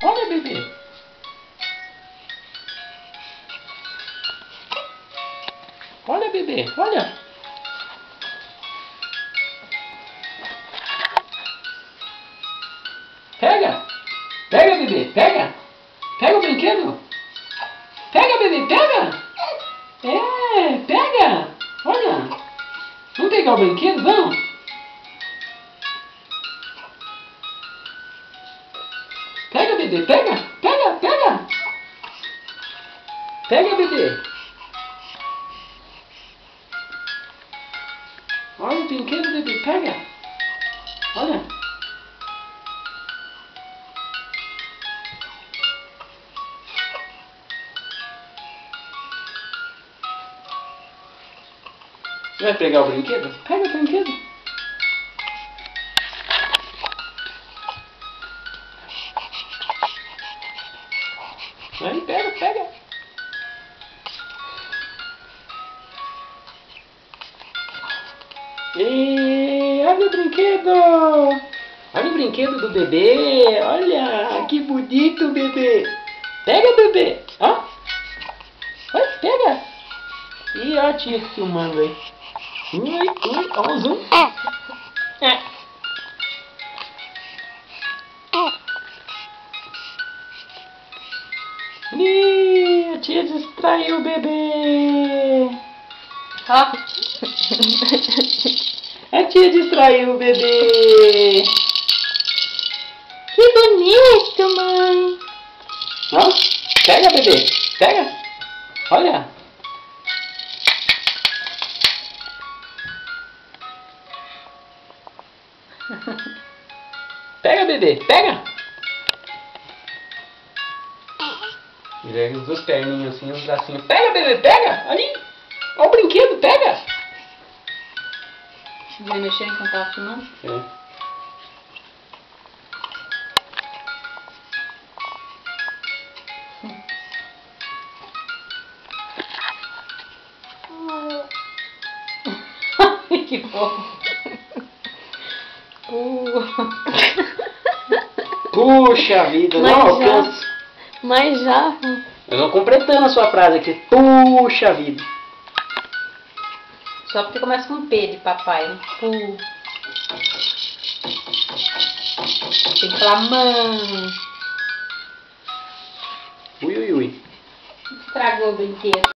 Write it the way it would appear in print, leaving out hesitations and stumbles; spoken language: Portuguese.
Olha, bebê. Olha, bebê. Olha. Pega. Pega, bebê. Pega. Pega o brinquedo. Pega, bebê. Pega. É, pega. Olha. Vamos pegar o brinquedo? Vamos. Pega, bebê. Pega. Pega, pega. Pega, bebê. Olha o brinquedo, bebê. Pega. Olha. Você vai pegar o brinquedo? Pega o brinquedo. Aí, pega, pega. E olha o brinquedo. Olha o brinquedo do bebê. Olha, que bonito, bebê. Pega, bebê. Ó. Vai, pega. E ó a tia filmando aí. Ui, ó o zoom. Ih, a tia distraiu o bebê. Ó. A tia distraiu o bebê. Que bonito, mãe. Ó, pega, bebê. Pega. Olha. Pega, bebê. Pega. Vira as duas perninhas assim, os bracinhos. Pega, bebê. Pega. Ali. Olha o brinquedo. Pega. Vai mexer enquanto tá filmando? É. Que fofo. Puxa vida, Mas não já. alcanço. Mas já. Eu tô completando a sua frase aqui. Puxa vida. Só porque começa com P de papai, né? Tem que falar mãe. Ui, ui, ui. Estragou o brinquedo.